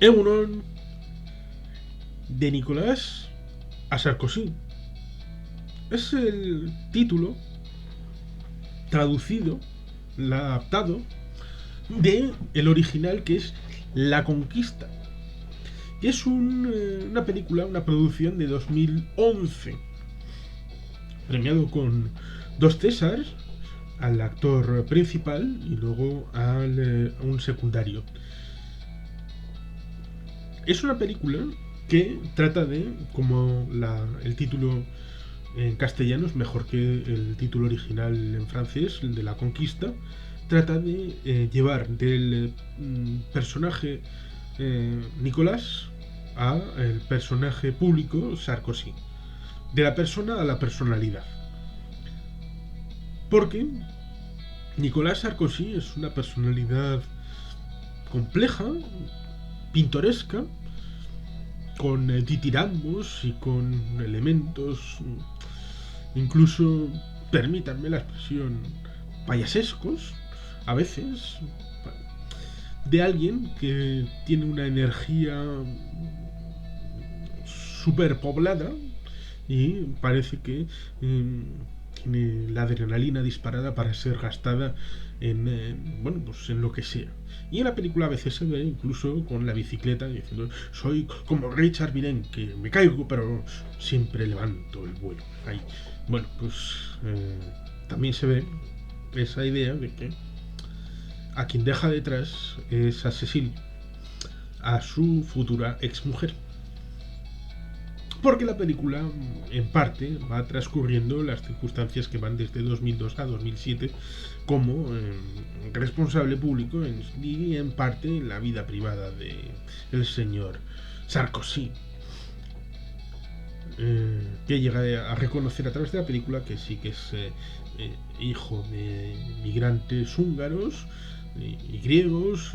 Egunon de Nicolás a Sarkozy. Es el título traducido, adaptado de el original, que es La Conquista, que es una película, una producción de 2011, premiado con 2 Césars al actor principal y luego a un secundario. Es una película que trata de, como el título en castellano es mejor que el título original en francés, el de La Conquista, trata de llevar del personaje Nicolás a el personaje público Sarkozy, de la persona a la personalidad. Porque Nicolás Sarkozy es una personalidad compleja, pintoresca, con ditirambos y con elementos, incluso, permítanme la expresión, payasescos, a veces, de alguien que tiene una energía superpoblada y parece que tiene la adrenalina disparada para ser gastada en lo que sea. Y en la película a veces se ve incluso con la bicicleta diciendo: soy como Richard Viren, que me caigo pero siempre levanto el vuelo. Ahí. Bueno, pues también se ve esa idea de que a quien deja detrás es a Cecil, a su futura exmujer. Porque la película, en parte, va transcurriendo las circunstancias que van desde 2002 a 2007 como responsable público y, en parte, la vida privada del señor Sarkozy. Que llega a reconocer a través de la película que sí que es hijo de migrantes húngaros y griegos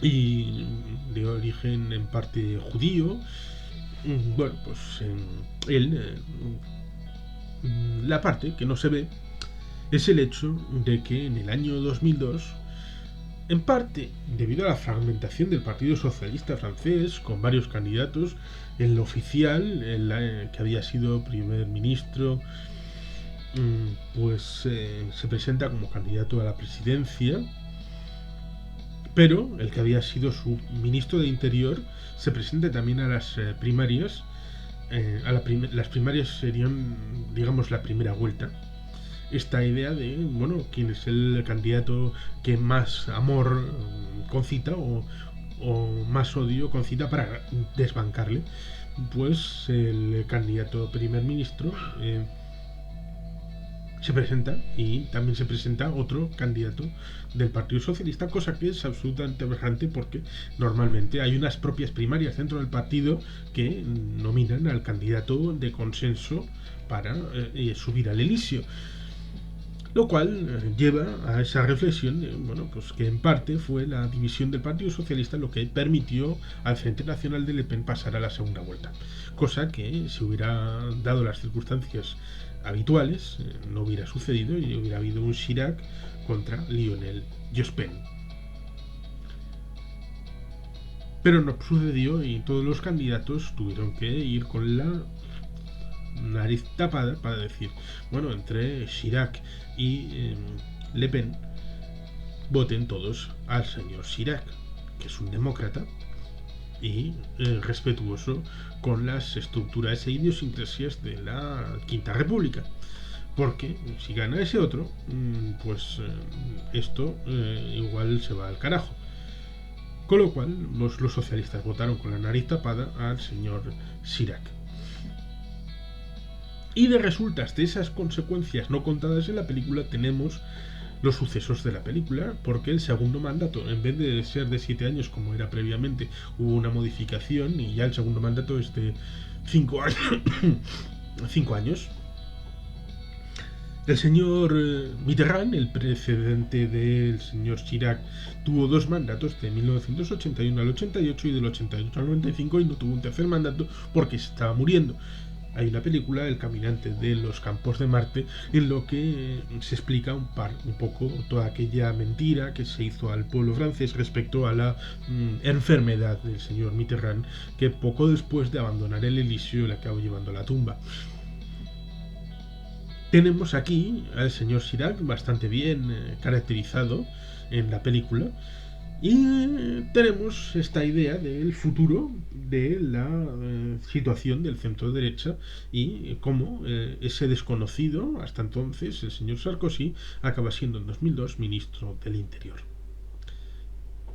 y de origen en parte judío. Bueno, pues él, la parte que no se ve es el hecho de que en el año 2002, en parte debido a la fragmentación del Partido Socialista francés con varios candidatos, el oficial, que había sido primer ministro, pues se presenta como candidato a la presidencia, pero el que había sido su ministro de Interior se presenta también a las primarias. Las primarias serían, digamos, la primera vuelta. Esta idea de, bueno, quién es el candidato que más amor concita o más odio concita para desbancarle. Pues el candidato primer ministro se presenta, y también se presenta otro candidato del Partido Socialista, cosa que es absolutamente aberrante porque normalmente hay unas propias primarias dentro del partido que nominan al candidato de consenso para subir al Elíseo. Lo cual lleva a esa reflexión de, bueno, pues que en parte fue la división del Partido Socialista lo que permitió al Frente Nacional de Le Pen pasar a la segunda vuelta. Cosa que, si hubiera dado las circunstancias habituales, no hubiera sucedido y hubiera habido un Chirac contra Lionel Jospin. Pero no sucedió y todos los candidatos tuvieron que ir con la nariz tapada para decir, bueno, entre Chirac y Le Pen, voten todos al señor Chirac, que es un demócrata y respetuoso con las estructuras e idiosincrasias de la Quinta República. Porque si gana ese otro, pues esto igual se va al carajo. Con lo cual los socialistas votaron con la nariz tapada al señor Chirac. Y de resultas de esas consecuencias no contadas en la película tenemos los sucesos de la película, porque el segundo mandato, en vez de ser de 7 años como era previamente, hubo una modificación y ya el segundo mandato es de 5 años. 5 años. El señor Mitterrand, el precedente del señor Chirac, tuvo 2 mandatos, de 1981 al 88 y del 88 al 95, y no tuvo un tercer mandato porque se estaba muriendo. hay una película, El caminante de los campos de Marte, en lo que se explica un poco toda aquella mentira que se hizo al pueblo francés respecto a la enfermedad del señor Mitterrand, que poco después de abandonar el Elíseo le acabó llevando a la tumba. Tenemos aquí al señor Chirac bastante bien caracterizado en la película, y tenemos esta idea del futuro de la situación del centro derecha y cómo ese desconocido, hasta entonces el señor Sarkozy, acaba siendo en 2002 ministro del Interior.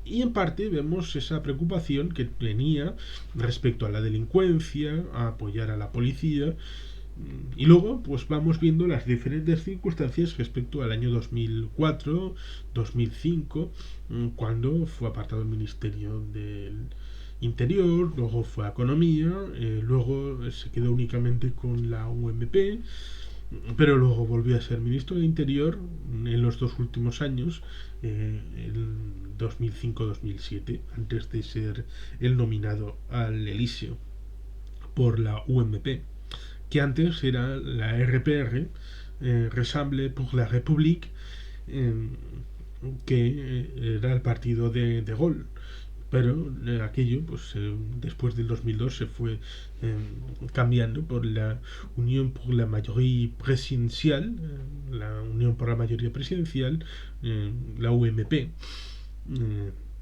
Y en parte vemos esa preocupación que tenía respecto a la delincuencia, a apoyar a la policía. Y luego pues vamos viendo las diferentes circunstancias respecto al año 2004, 2005, cuando fue apartado el Ministerio del Interior, luego fue a Economía, luego se quedó únicamente con la UMP, pero luego volvió a ser ministro del Interior en los dos últimos años, en 2005-2007, antes de ser el nominado al Elíseo por la UMP, que antes era la RPR, Rassemble pour la République, que era el partido de Gaulle. Pero aquello, pues después del 2002 se fue cambiando por la Unión por la Mayoría Presidencial, la Unión por la Mayoría Presidencial, la UMP,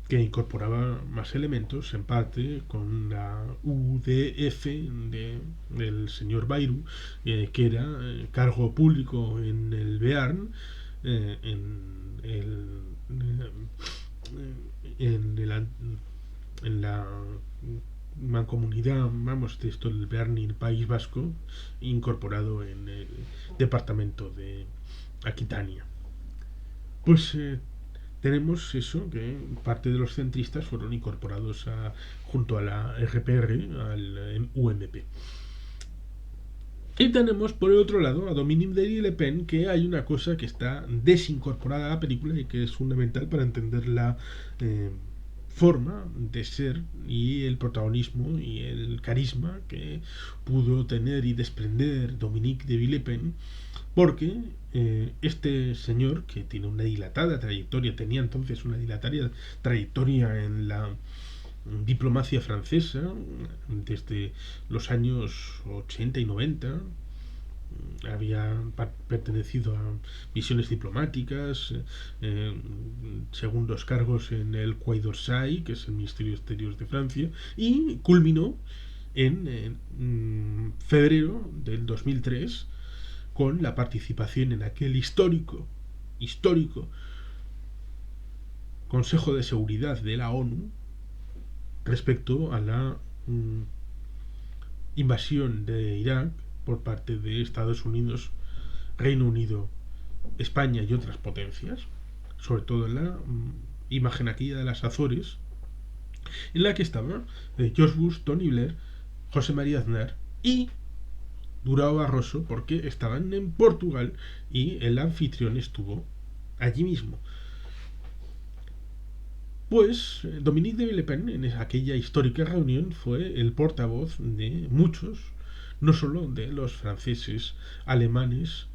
que incorporaba más elementos, en parte con la UDF del señor Bayrou, que era cargo público en el Bearn, en el en la mancomunidad, vamos, de esto del Bearn y el País Vasco, incorporado en el departamento de Aquitania. Pues tenemos eso, que parte de los centristas fueron incorporados junto a la RPR, al UMP. Y tenemos por el otro lado a Dominique de Villepin, que hay una cosa que está desincorporada a la película y que es fundamental para entender la forma de ser y el protagonismo y el carisma que pudo tener y desprender Dominique de Villepin, porque este señor, que tiene una dilatada trayectoria, tenía entonces una dilatada trayectoria en la diplomacia francesa desde los años 80 y 90, había pertenecido a misiones diplomáticas, segundos cargos en el Quai d'Orsay, que es el Ministerio de Exteriores de Francia, y culminó en febrero del 2003 con la participación en aquel histórico Consejo de Seguridad de la ONU respecto a la invasión de Irak por parte de Estados Unidos, Reino Unido, España y otras potencias, sobre todo en la imagen aquí de las Azores, en la que estaban George Bush, Tony Blair, José María Aznar y Durão Barroso, porque estaban en Portugal y el anfitrión estuvo allí mismo. Pues Dominique de Villepin en aquella histórica reunión fue el portavoz de muchos, no solo de los franceses, alemanes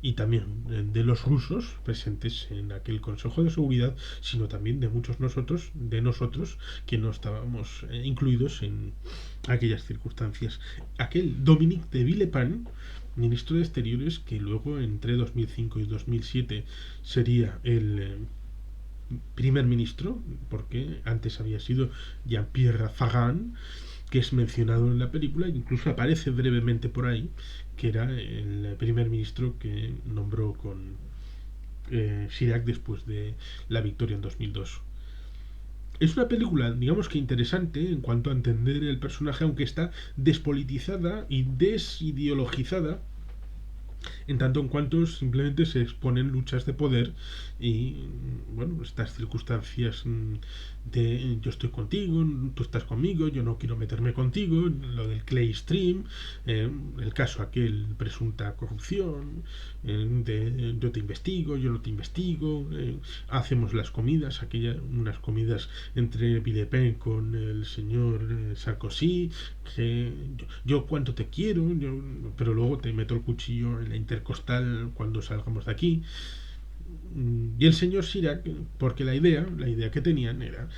y también de los rusos presentes en aquel Consejo de Seguridad, sino también de muchos de nosotros que no estábamos incluidos en aquellas circunstancias. Aquel Dominique de Villepin, ministro de Exteriores, que luego entre 2005 y 2007 sería el primer ministro, porque antes había sido Jean-Pierre Raffarin, que es mencionado en la película, incluso aparece brevemente por ahí, que era el primer ministro que nombró con Chirac después de la victoria en 2002. Es una película, digamos que interesante en cuanto a entender el personaje, aunque está despolitizada y desideologizada en tanto en cuanto simplemente se exponen luchas de poder y, bueno, estas circunstancias de yo estoy contigo, tú estás conmigo, yo no quiero meterme contigo, lo del Clay Stream, el caso aquel presunta corrupción, yo te investigo, yo no te investigo, hacemos las comidas, unas comidas entre Villepin con el señor Sarkozy, que yo cuánto te quiero, pero luego te meto el cuchillo en la intercostal cuando salgamos de aquí. Y el señor Chirac, porque la idea que tenían era,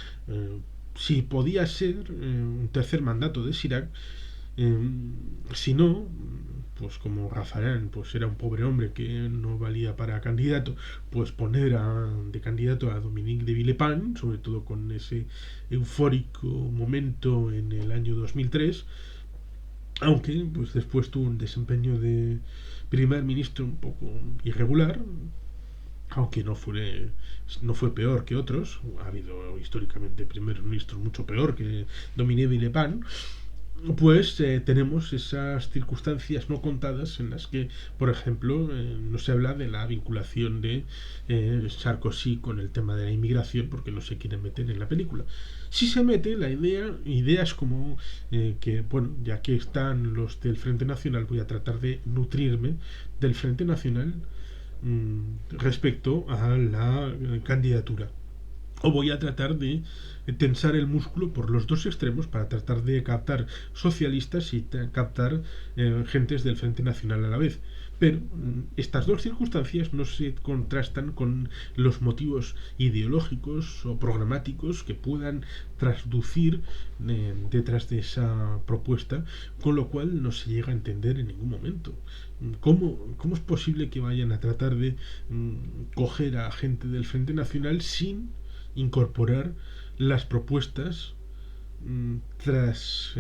si podía ser un tercer mandato de Chirac, eh, si no, pues como Raffarán pues era un pobre hombre que no valía para candidato, pues poner de candidato a Dominique de Villepin, sobre todo con ese eufórico momento en el año 2003, aunque pues después tuvo un desempeño de primer ministro un poco irregular, aunque no fue peor que otros. Ha habido históricamente primeros ministros mucho peor que Dominique Villepin. Pues tenemos esas circunstancias no contadas en las que, por ejemplo, no se habla de la vinculación de Sarkozy con el tema de la inmigración porque no se quiere meter en la película. Si se mete, ideas como que, bueno, ya que están los del Frente Nacional, voy a tratar de nutrirme del Frente Nacional respecto a la candidatura. O voy a tratar de tensar el músculo por los dos extremos para tratar de captar socialistas y captar gentes del Frente Nacional a la vez. Pero estas dos circunstancias no se contrastan con los motivos ideológicos o programáticos que puedan traducir detrás de esa propuesta, con lo cual no se llega a entender en ningún momento. ¿Cómo es posible que vayan a tratar de coger a gente del Frente Nacional sin incorporar las propuestas tras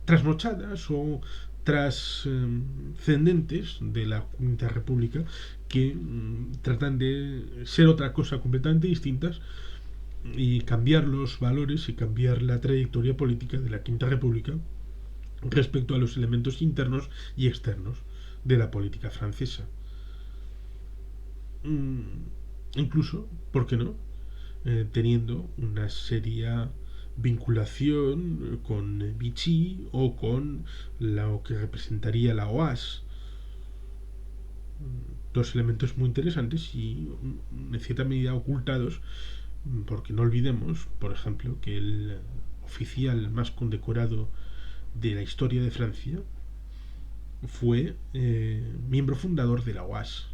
trasnochadas o trascendentes de la Quinta República que tratan de ser otra cosa completamente distintas y cambiar los valores y cambiar la trayectoria política de la Quinta República respecto a los elementos internos y externos de la política francesa. Incluso, ¿por qué no? Teniendo una seria vinculación con Vichy o con lo que representaría la OAS. Dos elementos muy interesantes y en cierta medida ocultados, porque no olvidemos, por ejemplo, que el oficial más condecorado de la historia de Francia fue miembro fundador de la OAS.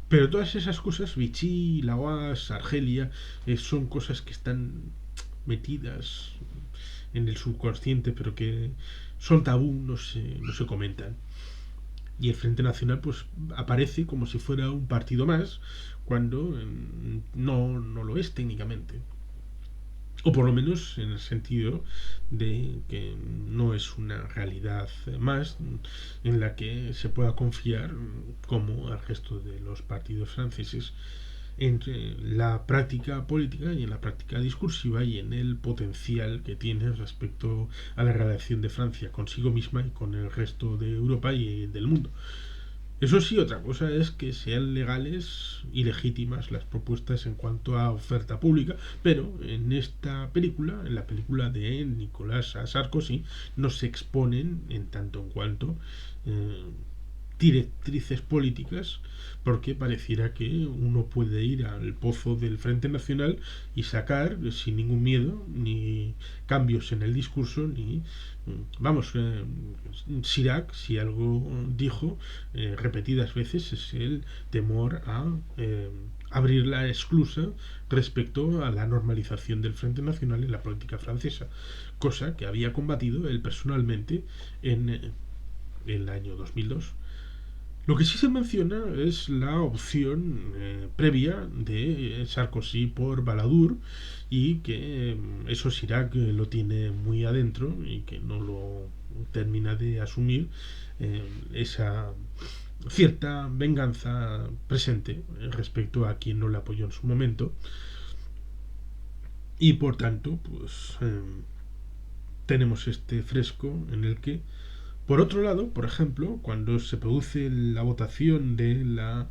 Pero todas esas cosas, Vichy, la OAS, Argelia, son cosas que están metidas en el subconsciente, pero que son tabú, no se comentan. Y el Frente Nacional pues aparece como si fuera un partido más, cuando no lo es técnicamente. O por lo menos en el sentido de que no es una realidad más en la que se pueda confiar, como al resto de los partidos franceses, en la práctica política y en la práctica discursiva y en el potencial que tiene respecto a la relación de Francia consigo misma y con el resto de Europa y del mundo. Eso sí, otra cosa es que sean legales y legítimas las propuestas en cuanto a oferta pública, pero en esta película, en la película de Nicolas Sarkozy, no se exponen en tanto en cuanto directrices políticas, porque pareciera que uno puede ir al pozo del Frente Nacional y sacar sin ningún miedo ni cambios en el discurso ni vamos, Chirac, si algo dijo repetidas veces, es el temor a abrir la esclusa respecto a la normalización del Frente Nacional en la política francesa, cosa que había combatido él personalmente en el año 2002. Lo que sí se menciona es la opción previa de Sarkozy por Balladur y que eso Chirac lo tiene muy adentro y que no lo termina de asumir, esa cierta venganza presente respecto a quien no le apoyó en su momento y por tanto pues tenemos este fresco en el que Por otro lado, por ejemplo, cuando se produce la votación de la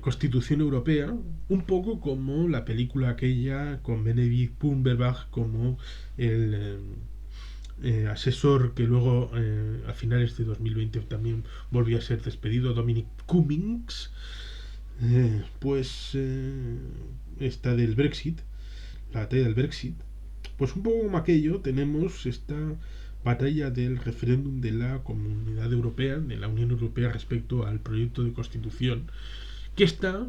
Constitución Europea, un poco como la película aquella con Benedict Cumberbatch como el asesor que luego a finales de 2020 también volvió a ser despedido, Dominic Cummings, esta del Brexit, la batalla del Brexit, pues un poco como aquello tenemos esta batalla del referéndum de la Comunidad Europea, de la Unión Europea respecto al proyecto de constitución que está,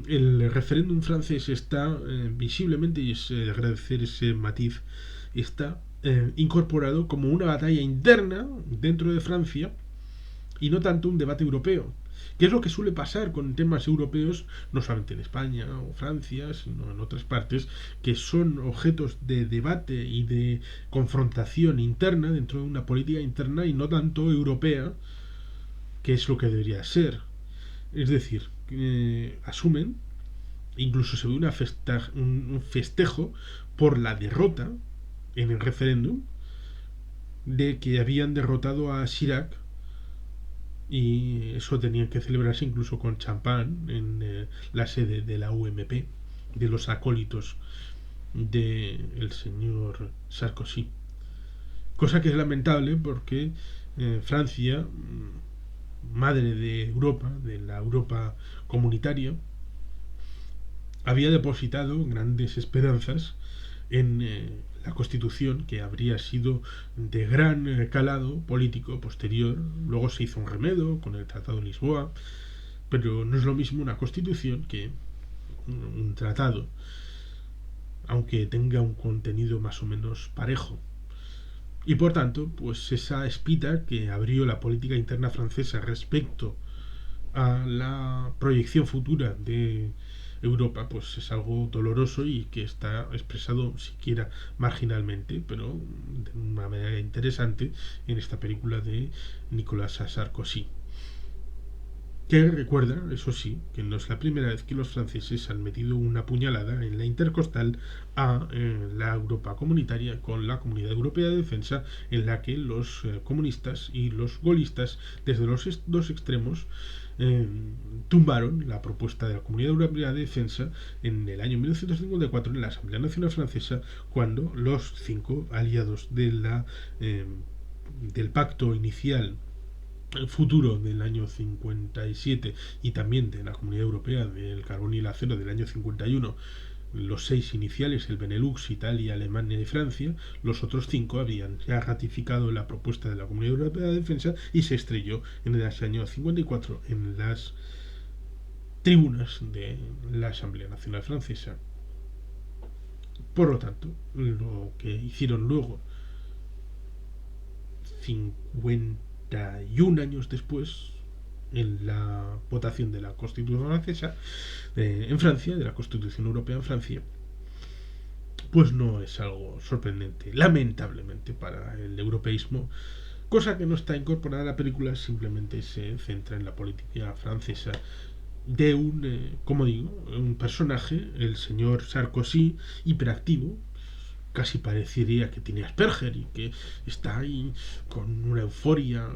el referéndum francés está visiblemente, y es agradecer ese matiz, está incorporado como una batalla interna dentro de Francia y no tanto un debate europeo. ¿Qué es lo que suele pasar con temas europeos, no solamente en España o Francia, sino en otras partes, que son objetos de debate y de confrontación interna dentro de una política interna y no tanto europea, que es lo que debería ser? Es decir, asumen, incluso se ve un festejo por la derrota en el referéndum de que habían derrotado a Chirac, y eso tenía que celebrarse incluso con champán en la sede de la UMP, de los acólitos del señor Sarkozy. Cosa que es lamentable porque Francia, madre de Europa, de la Europa comunitaria, había depositado grandes esperanzas en la Constitución, que habría sido de gran calado político posterior. Luego se hizo un remedio con el Tratado de Lisboa, pero no es lo mismo una Constitución que un tratado, aunque tenga un contenido más o menos parejo. Y por tanto, pues esa espita que abrió la política interna francesa respecto a la proyección futura de Europa, pues es algo doloroso y que está expresado siquiera marginalmente, pero de una manera interesante en esta película de Nicolas Sarkozy. Que recuerda, eso sí, que no es la primera vez que los franceses han metido una puñalada en la intercostal a la Europa comunitaria con la Comunidad Europea de Defensa, en la que los comunistas y los gaullistas, desde los dos extremos, tumbaron la propuesta de la Comunidad Europea de Defensa en el año 1954 en la Asamblea Nacional Francesa, cuando los 5 aliados de del pacto inicial futuro del año 57 y también de la Comunidad Europea del Carbón y el Acero del año 51, los 6 iniciales, el Benelux, Italia, Alemania y Francia, los otros 5 habían ya ratificado la propuesta de la Comunidad Europea de Defensa y se estrelló en el año 54 en las tribunas de la Asamblea Nacional Francesa. Por lo tanto, lo que hicieron luego, 51 años después, en la votación de la Constitución francesa, en Francia, de la Constitución Europea en Francia, pues no es algo sorprendente, lamentablemente, para el europeísmo, cosa que no está incorporada a la película, simplemente se centra en la política francesa de como digo, un personaje, el señor Sarkozy, hiperactivo, casi parecería que tiene Asperger y que está ahí con una euforia,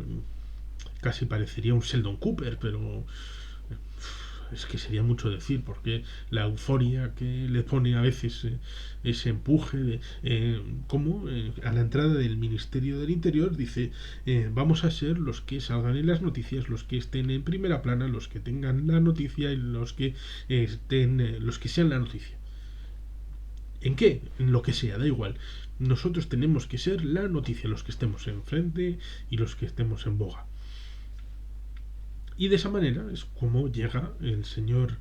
casi parecería un Sheldon Cooper, pero es que sería mucho decir, porque la euforia que le pone a veces ese empuje de como a la entrada del Ministerio del Interior dice, vamos a ser los que salgan en las noticias, los que estén en primera plana, los que tengan la noticia y los que estén, los que sean la noticia. ¿En qué? En lo que sea, da igual. Nosotros tenemos que ser la noticia, los que estemos enfrente y los que estemos en boga. Y de esa manera es como llega el señor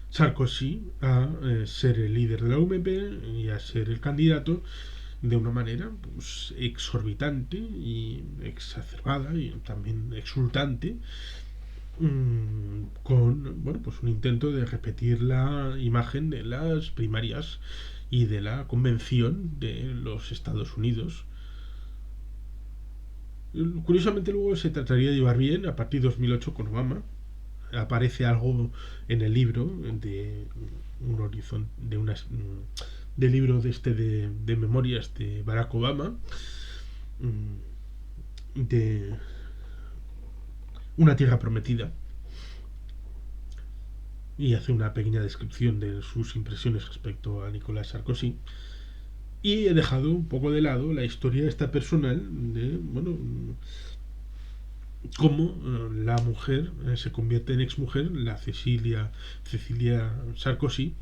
Sarkozy a ser el líder de la UMP y a ser el candidato de una manera pues, exorbitante y exacerbada y también exultante, con bueno, pues un intento de repetir la imagen de las primarias y de la convención de los Estados Unidos. Curiosamente luego se trataría de llevar bien a partir de 2008 con Obama. Aparece algo en el libro de un horizonte de unas libro de memorias de Barack Obama, de Una tierra prometida y hace una pequeña descripción de sus impresiones respecto a Nicolas Sarkozy. Y he dejado un poco de lado la historia esta personal de, bueno, cómo la mujer se convierte en exmujer, la Cecilia Sarkozy,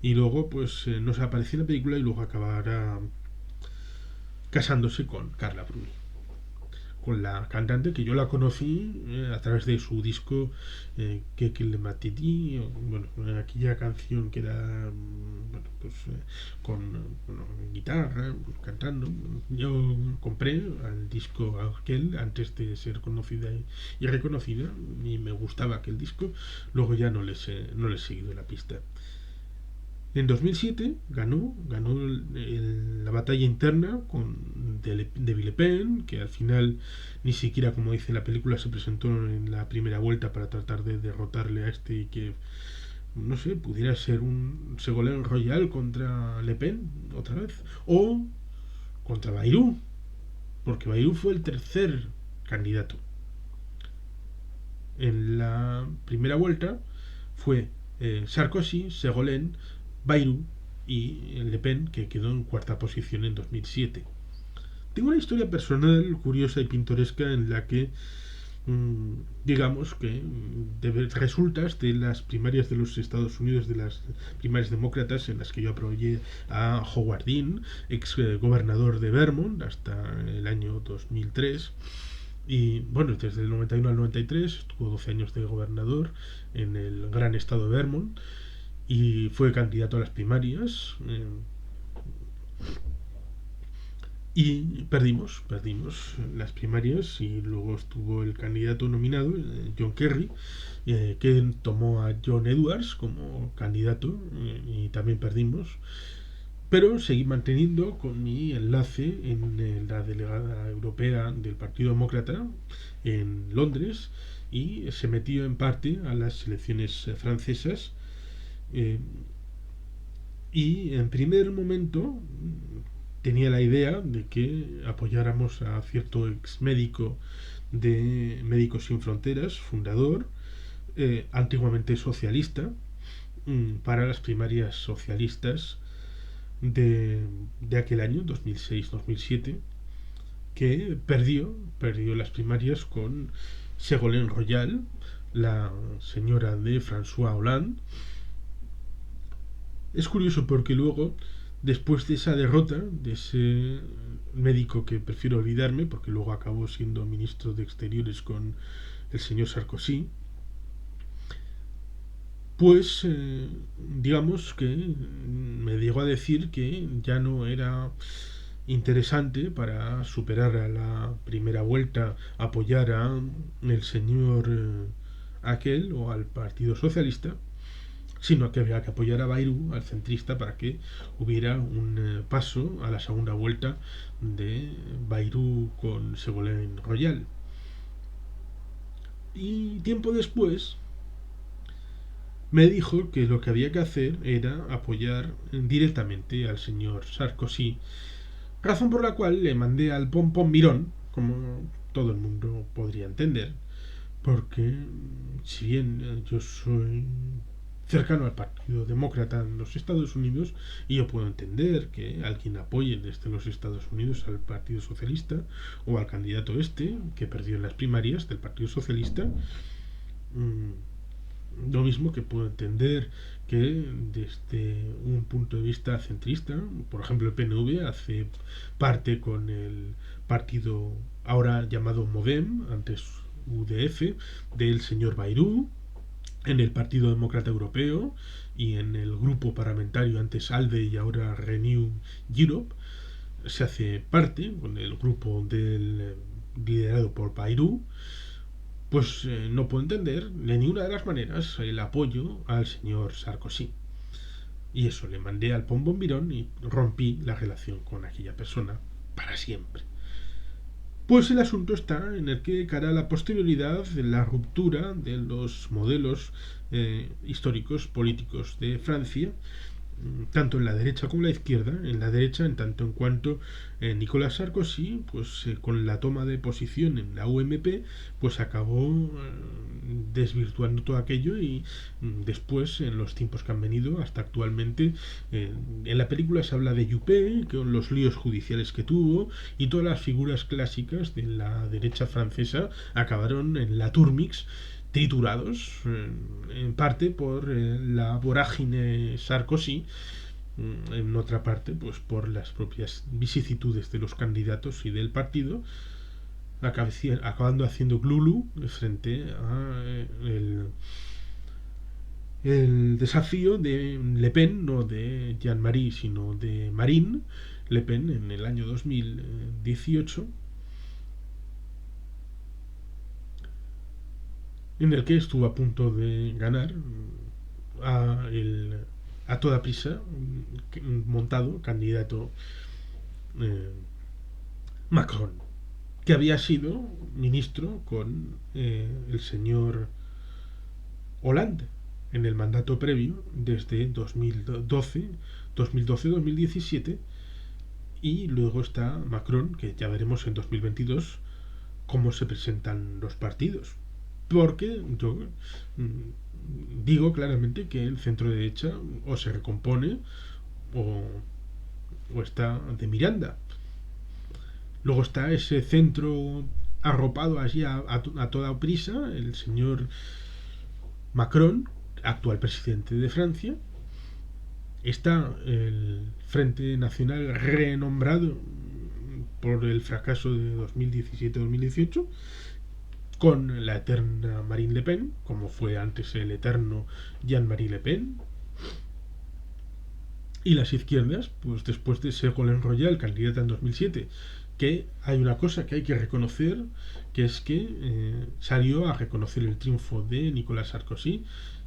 y luego pues no se aparece en la película y luego acabará casándose con Carla Bruni, con la cantante que yo la conocí a través de su disco Que le matiti, bueno, aquella canción que era bueno, pues con bueno, guitarra, cantando. Yo compré el disco aquel antes de ser conocida y reconocida y me gustaba aquel disco. Luego ya no les he seguido la pista. En 2007 ganó la batalla interna de Villepin, que al final ni siquiera, como dice la película, se presentó en la primera vuelta para tratar de derrotarle a este y que, no sé, pudiera ser un Ségolène Royal contra Le Pen otra vez. O contra Bayrou, porque Bayrou fue el tercer candidato. En la primera vuelta fue Sarkozy, Ségolène, Bayrou y Le Pen, que quedó en cuarta posición en 2007. Tengo una historia personal curiosa y pintoresca en la que digamos que resultas de las primarias de los Estados Unidos, de las primarias demócratas en las que yo apoyé a Howard Dean, ex gobernador de Vermont hasta el año 2003. Y bueno, desde el 91 al 93 estuvo 12 años de gobernador en el gran estado de Vermont y fue candidato a las primarias. Y perdimos las primarias y luego estuvo el candidato nominado, John Kerry, que tomó a John Edwards como candidato y también perdimos. Pero seguí manteniendo con mi enlace en la delegada europea del Partido Demócrata en Londres y se metió en parte a las elecciones francesas. eh, y en primer momento tenía la idea de que apoyáramos a cierto ex médico de Médicos Sin Fronteras, fundador, antiguamente socialista, para las primarias socialistas de aquel año, 2006-2007, que perdió las primarias con Ségolène Royal, la señora de François Hollande. Es curioso porque luego, después de esa derrota, de ese médico que prefiero olvidarme, porque luego acabó siendo ministro de Exteriores con el señor Sarkozy, pues digamos que me llegó a decir que ya no era interesante para superar a la primera vuelta apoyar a el señor aquel o al Partido Socialista, sino que había que apoyar a Bayrou, al centrista, para que hubiera un paso a la segunda vuelta de Bayrou con Ségolène Royal. Y tiempo después me dijo que lo que había que hacer era apoyar directamente al señor Sarkozy, razón por la cual le mandé al pompón mirón, como todo el mundo podría entender, porque si bien yo soy cercano al Partido Demócrata en los Estados Unidos y yo puedo entender que alguien apoye desde los Estados Unidos al Partido Socialista o al candidato este que perdió en las primarias del Partido Socialista, lo mismo que puedo entender que desde un punto de vista centrista, por ejemplo el PNV hace parte con el partido ahora llamado Modem, antes UDF, del señor Bayrou, en el Partido Demócrata Europeo y en el grupo parlamentario antes ALDE y ahora Renew Europe se hace parte con el grupo liderado por Bayrou. Pues no puedo entender de ninguna de las maneras el apoyo al señor Sarkozy. Y eso, le mandé al pombombirón y rompí la relación con aquella persona para siempre. Pues el asunto está en el que, cara a la posterioridad, la ruptura de los modelos históricos políticos de Francia, tanto en la derecha como en la izquierda. En la derecha, en tanto en cuanto Nicolas Sarkozy, pues con la toma de posición en la UMP, pues acabó desvirtuando todo aquello y después, en los tiempos que han venido hasta actualmente, en la película se habla de Juppé, con los líos judiciales que tuvo, y todas las figuras clásicas de la derecha francesa acabaron en la Turmix, triturados en parte por la vorágine Sarkozy, en otra parte pues por las propias vicisitudes de los candidatos y del partido, acabando haciendo glulu frente a el desafío de Le Pen, no de Jean-Marie, sino de Marine Le Pen en el año 2018, en el que estuvo a punto de ganar a, el, a toda prisa montado candidato eh, Macron, que había sido ministro con el señor Hollande en el mandato previo desde 2012-2017, y luego está Macron, que ya veremos en 2022 cómo se presentan los partidos. Porque yo digo claramente que el centro derecha o se recompone o, o está de Miranda. Luego está ese centro arropado allí a toda prisa, el señor Macron, actual presidente de Francia. Está el Frente Nacional renombrado por el fracaso de 2017-2018, con la eterna Marine Le Pen, como fue antes el eterno Jean-Marie Le Pen. Y las izquierdas, pues después de Ségolène Royal, candidata en 2007, que hay una cosa que hay que reconocer, que es que salió a reconocer el triunfo de Nicolas Sarkozy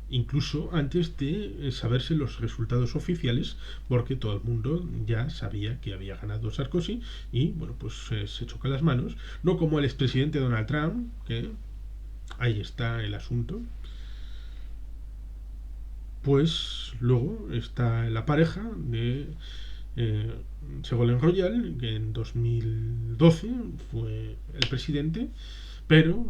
incluso antes de saberse los resultados oficiales, porque todo el mundo ya sabía que había ganado Sarkozy y bueno, pues se choca las manos, no como el expresidente Donald Trump, que ahí está el asunto. Pues luego está la pareja de eh, Ségolène Royal, que en 2012 fue el presidente, pero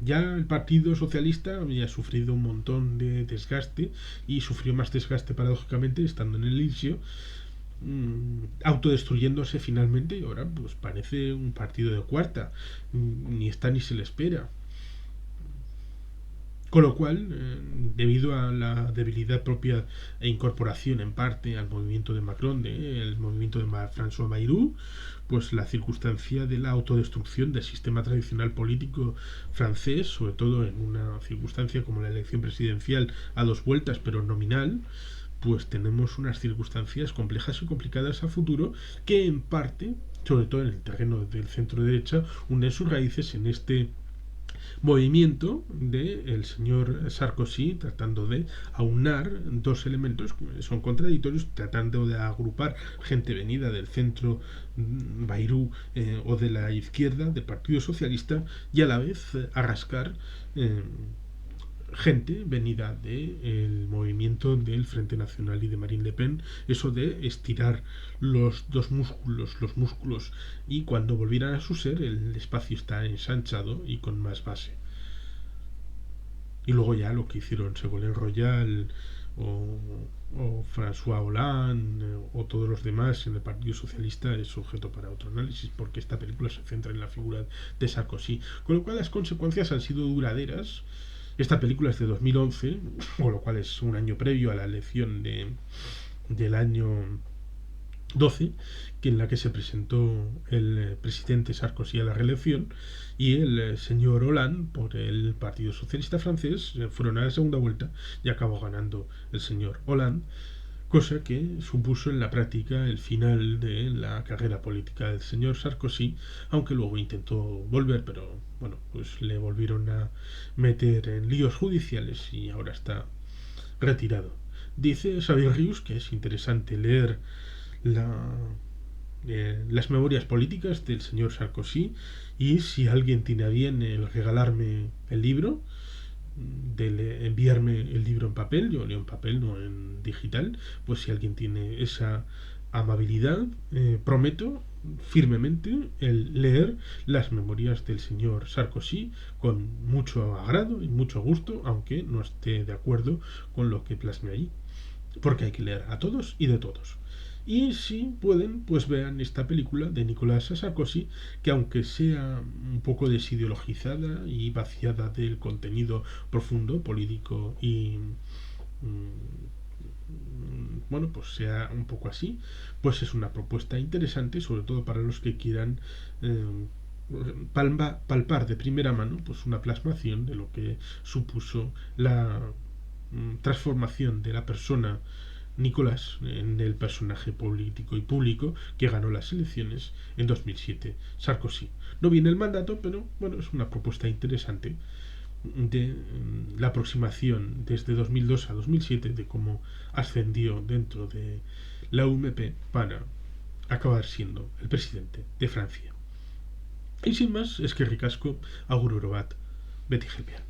ya el Partido Socialista había sufrido un montón de desgaste y sufrió más desgaste paradójicamente estando en el inicio, autodestruyéndose finalmente, y ahora pues parece un partido de cuarta, ni está ni se le espera. Con lo cual, debido a la debilidad propia e incorporación en parte al movimiento de Macron, el movimiento de François Bayrou, pues la circunstancia de la autodestrucción del sistema tradicional político francés, sobre todo en una circunstancia como la elección presidencial a dos vueltas pero nominal, pues tenemos unas circunstancias complejas y complicadas a futuro que en parte, sobre todo en el terreno del centro derecha, unen sus raíces en este movimiento del señor Sarkozy, tratando de aunar dos elementos que son contradictorios, tratando de agrupar gente venida del centro Bayrou o de la izquierda del Partido Socialista, y a la vez arrascar gente venida del movimiento del Frente Nacional y de Marine Le Pen, eso de estirar los músculos, y cuando volvieran a su ser el espacio está ensanchado y con más base. Y luego ya lo que hicieron Ségolène Royal o, o François Hollande o todos los demás en el Partido Socialista es objeto para otro análisis, porque esta película se centra en la figura de Sarkozy, con lo cual las consecuencias han sido duraderas. Esta película es de 2011, con lo cual es un año previo a la elección del año 12, que en la que se presentó el presidente Sarkozy a la reelección, y el señor Hollande por el Partido Socialista francés fueron a la segunda vuelta y acabó ganando el señor Hollande, cosa que supuso en la práctica el final de la carrera política del señor Sarkozy, aunque luego intentó volver, pero bueno, pues le volvieron a meter en líos judiciales y ahora está retirado. Dice Xavier Rius que es interesante leer la, las memorias políticas del señor Sarkozy, y si alguien tiene a bien el regalarme el libro, enviarme el libro en papel, yo leo en papel, no en digital, pues si alguien tiene esa amabilidad, prometo firmemente el leer las memorias del señor Sarkozy con mucho agrado y mucho gusto, aunque no esté de acuerdo con lo que plasme allí, porque hay que leer a todos y de todos. Y si pueden, pues vean esta película de Nicolás Sarkozy, que aunque sea un poco desideologizada y vaciada del contenido profundo, político y bueno, pues sea un poco así, pues es una propuesta interesante, sobre todo para los que quieran eh, palpar de primera mano pues una plasmación de lo que supuso la transformación de la persona Nicolás en el personaje político y público que ganó las elecciones en 2007, Sarkozy. No viene el mandato, pero bueno, es una propuesta interesante de la aproximación desde 2002 a 2007 de cómo ascendió dentro de la UMP para acabar siendo el presidente de Francia. Y sin más, es que ricasco, agur orobat, Betty Gelbia.